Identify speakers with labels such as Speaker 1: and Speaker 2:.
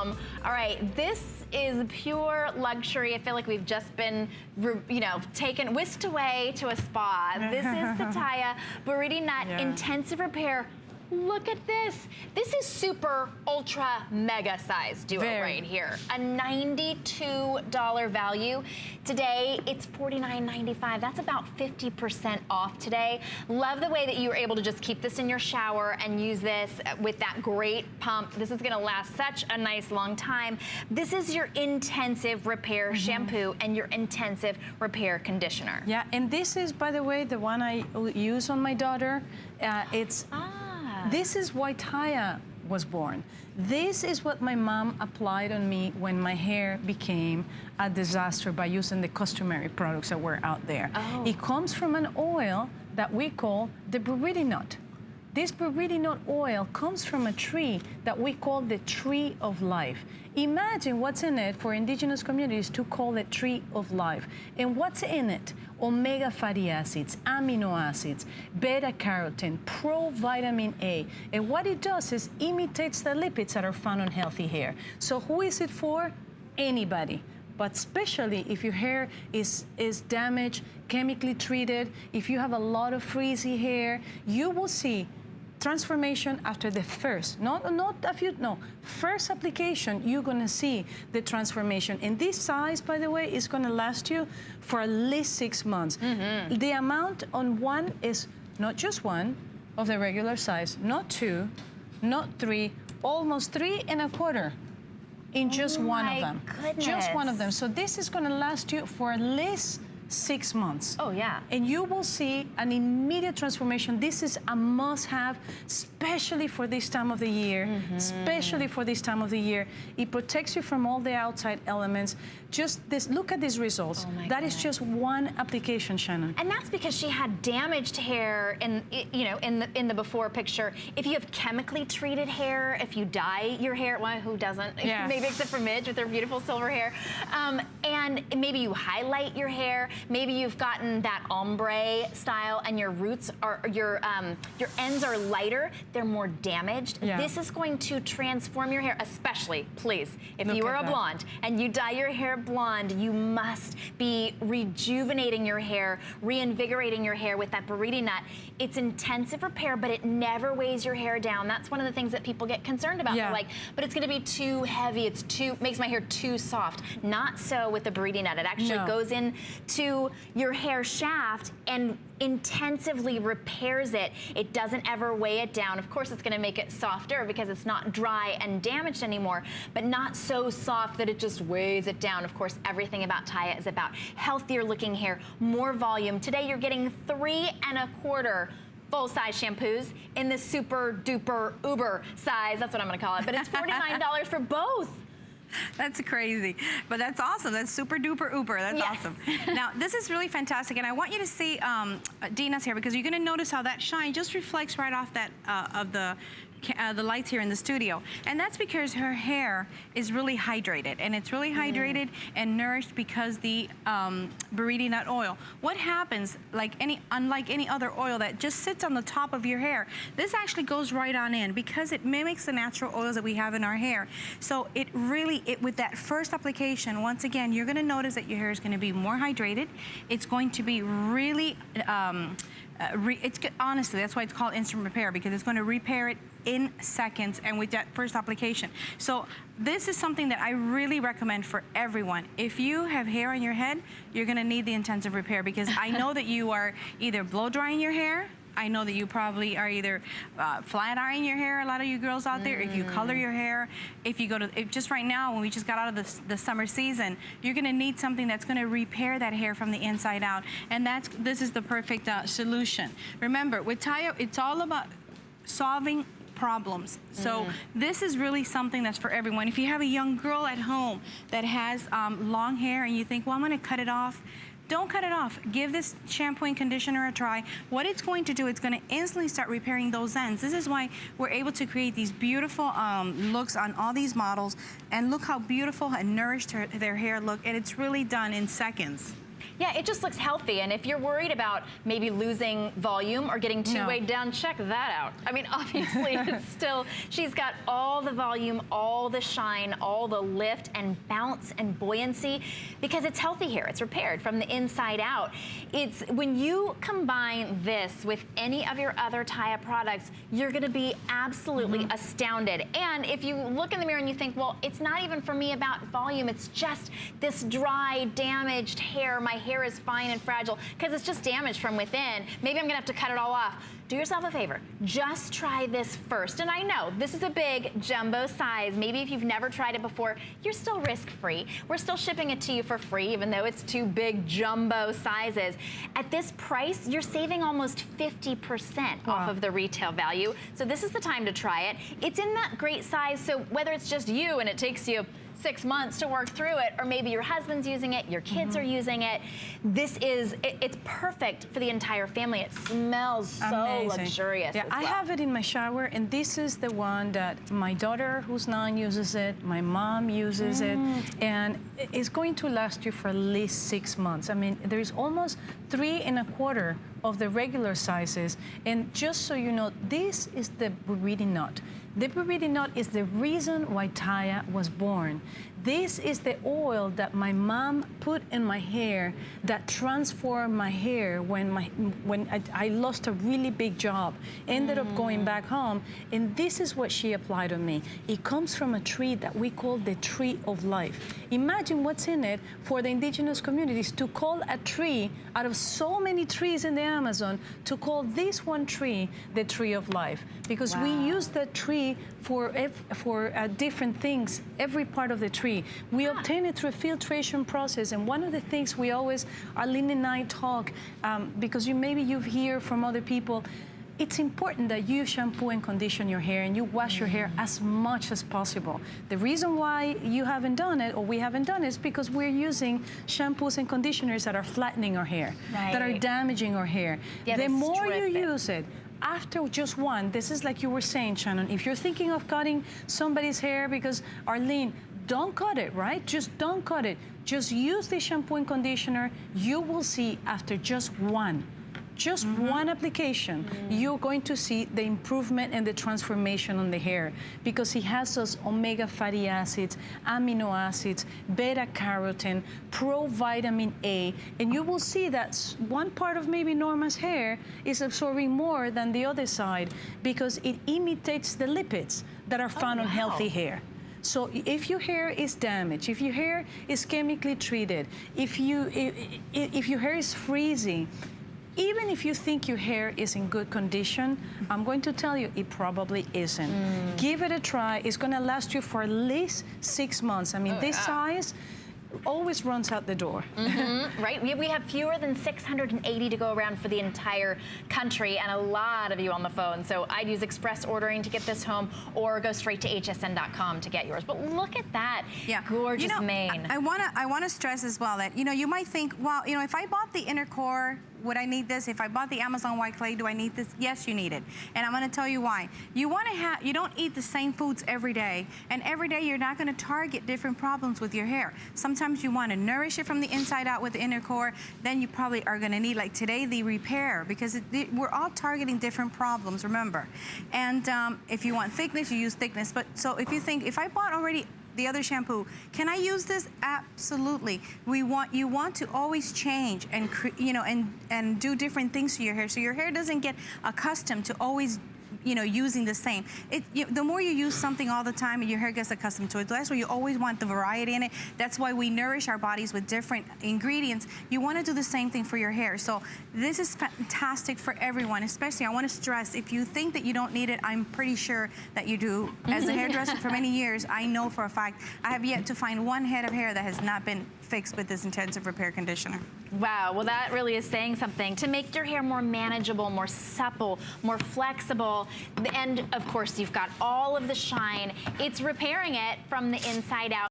Speaker 1: All right, this is pure luxury. I feel like we've just been, whisked away to a spa. This is the Taya Buriti Nut Intensive Repair. Look at this. This is super ultra mega size duo right here. A $92 value. Today, it's $49.95. That's about 50% off today. Love the way that you were able to just keep this in your shower and use this with that great pump. This is gonna last such a nice long time. This is your intensive repair shampoo and your intensive repair conditioner.
Speaker 2: Yeah, and this is, by the way, the one I use on my daughter. This is why Taya was born. This is what my mom applied on me when my hair became a disaster by using the customary products that were out there. It comes from an oil that we call the Buriti nut. This Buriti nut oil comes from a tree that we call the tree of life. Imagine what's in it for indigenous communities to call it tree of life. And what's in it? Omega fatty acids, amino acids, beta carotene, provitamin A. And what it does is imitates the lipids that are found on healthy hair. So who is it for? Anybody. But especially if your hair is damaged, chemically treated, if you have a lot of frizzy hair, you will see transformation after the first, first application, you're gonna see the transformation. And this size, by the way, is gonna last you for at least 6 months. The amount on one is not just one of the regular size, not 2, not 3, almost 3 1/4 in just one of them.
Speaker 1: Goodness.
Speaker 2: Just one of them. So this is gonna last you for at least 6 months.
Speaker 1: Oh, yeah.
Speaker 2: And you will see an immediate transformation. This is a must-have, especially for this time of the year. Especially for this time of the year. It protects you from all the outside elements. Just this, look at these results. That is just one application, Shannon.
Speaker 1: And that's because she had damaged hair in the before picture. If you have chemically treated hair, if you dye your hair, well, who doesn't?
Speaker 2: Yeah.
Speaker 1: Maybe except for Midge with her beautiful silver hair. And maybe you highlight your hair. Maybe you've gotten that ombre style and your roots are, your ends are lighter, they're more damaged. This is going to transform your hair, especially, please, if you are a blonde and you dye your hair blonde, you must be rejuvenating your hair, reinvigorating your hair with that Buriti nut. It's intensive repair, but it never weighs your hair down. That's one of the things that people get concerned about. They're like, but it's gonna be too heavy, makes my hair too soft. Not so with the Buriti nut. It actually goes into your hair shaft and intensively repairs it. It doesn't ever weigh it down. Of course, it's gonna make it softer because it's not dry and damaged anymore, but not so soft that it just weighs it down. Of course, everything about Taya is about healthier looking hair, more volume. Today, you're getting 3 1/4 full-size shampoos in the super duper uber size. That's what I'm gonna call it, but it's $49 for both.
Speaker 3: That's crazy, but that's awesome. That's super duper uber. That's awesome. Now, this is really fantastic, and I want you to see Dina's hair because you're going to notice how that shine just reflects right off that of the lights here in the studio. And that's because her hair is really hydrated, and it's really hydrated and nourished because the Buriti nut oil. What happens, unlike any other oil that just sits on the top of your hair, this actually goes right on in because it mimics the natural oils that we have in our hair. So it really, with that first application, once again, you're gonna notice that your hair is gonna be more hydrated. It's going to be really, honestly, that's why it's called instant repair, because it's gonna repair it in seconds and with that first application. So this is something that I really recommend for everyone. If you have hair on your head, you're gonna need the intensive repair because I know that you are either blow drying your hair, I know that you probably are either flat ironing your hair, a lot of you girls out there, if you color your hair, if you go to, just right now when we just got out of the summer season, you're gonna need something that's gonna repair that hair from the inside out. And this is the perfect solution. Remember, with Taya, it's all about solving problems. So this is really something that's for everyone. If you have a young girl at home that has long hair and you think, well, I'm gonna cut it off, don't cut it off. Give this shampoo and conditioner a try. What it's going to do, it's going to instantly start repairing those ends. This is why we're able to create these beautiful looks on all these models. And look how beautiful and nourished their hair look. And it's really done in seconds.
Speaker 1: Yeah, it just looks healthy. And if you're worried about maybe losing volume or getting too weighed down, check that out. I mean, obviously, it's still, she's got all the volume, all the shine, all the lift and bounce and buoyancy because it's healthy hair. It's repaired from the inside out. It's when you combine this with any of your other Taya products, you're going to be absolutely astounded. And if you look in the mirror and you think, well, it's not even for me about volume, it's just this dry, damaged hair. My hair is fine and fragile because it's just damaged from within. Maybe I'm gonna have to cut it all off. Do yourself a favor, just try this first. And I know this is a big jumbo size. Maybe if you've never tried it before, you're still risk-free. We're still shipping it to you for free, even though it's 2 big jumbo sizes. At this price, you're saving almost 50% off of the retail value. So this is the time to try it. It's in that great size, so whether it's just you and it takes you 6 months to work through it, or maybe your husband's using it, your kids are using it. This is, it's perfect for the entire family. It smells so luxurious.
Speaker 2: Yeah, I have it in my shower, and this is the one that my daughter, who's 9, uses it, my mom uses it, and it's going to last you for at least 6 months. I mean, there's almost 3 1/4 of the regular sizes, and just so you know, this is the Buriti nut. The Buriti nut is the reason why Taya was born. This is the oil that my mom put in my hair that transformed my hair when I lost a really big job, ended up going back home, and this is what she applied on me. It comes from a tree that we call the tree of life. Imagine what's in it for the indigenous communities to call a tree out of so many trees in the Amazon, to call this one tree the tree of life, because we use that tree for different things, every part of the tree. We obtain it through a filtration process, and one of the things we always, Arlene and I talk, because maybe you've heard from other people, it's important that you shampoo and condition your hair and you wash your hair as much as possible. The reason why you haven't done it, or we haven't done it, is because we're using shampoos and conditioners that are flattening our hair, that are damaging our hair.
Speaker 1: Yeah,
Speaker 2: the more you use it, after just one, this is like you were saying, Shannon, if you're thinking of cutting somebody's hair, because Arlene, don't cut it, right? Just don't cut it. Just use the shampoo and conditioner. You will see after just one application, you're going to see the improvement and the transformation on the hair, because it has those omega fatty acids, amino acids, beta carotene, provitamin A, and you will see that one part of maybe Norma's hair is absorbing more than the other side because it imitates the lipids that are found on healthy hair. So if your hair is damaged, if your hair is chemically treated, if your hair is freezing, even if you think your hair is in good condition, I'm going to tell you it probably isn't. Give it a try. It's going to last you for at least 6 months. I mean, this size always runs out the door.
Speaker 1: Right? We have fewer than 680 to go around for the entire country, and a lot of you on the phone. So I'd use express ordering to get this home, or go straight to hsn.com to get yours. But look at that gorgeous mane.
Speaker 3: I wanna stress as well that, you might think, well, if I bought the inner core, would I need this? If I bought the Amazon white clay, do I need this? Yes, you need it. And I'm gonna tell you why. You don't eat the same foods every day, and every day you're not gonna target different problems with your hair. Sometimes you wanna nourish it from the inside out with the inner core, then you probably are gonna need, like today, the repair, because we're all targeting different problems, remember. And if you want thickness, you use thickness. But so if you think, if I bought already the other shampoo, can I use this? Absolutely. You want to always change and and do different things to your hair, so your hair doesn't get accustomed to always using the same. The more you use something all the time, your hair gets accustomed to it. That's why you always want the variety in it. That's why we nourish our bodies with different ingredients. You want to do the same thing for your hair. So this is fantastic for everyone, especially, I want to stress, if you think that you don't need it, I'm pretty sure that you do. As a hairdresser for many years, I know for a fact, I have yet to find one head of hair that has not been fixed with this intensive repair conditioner.
Speaker 1: Wow, well that really is saying something. To make your hair more manageable, more supple, more flexible, and of course you've got all of the shine. It's repairing it from the inside out.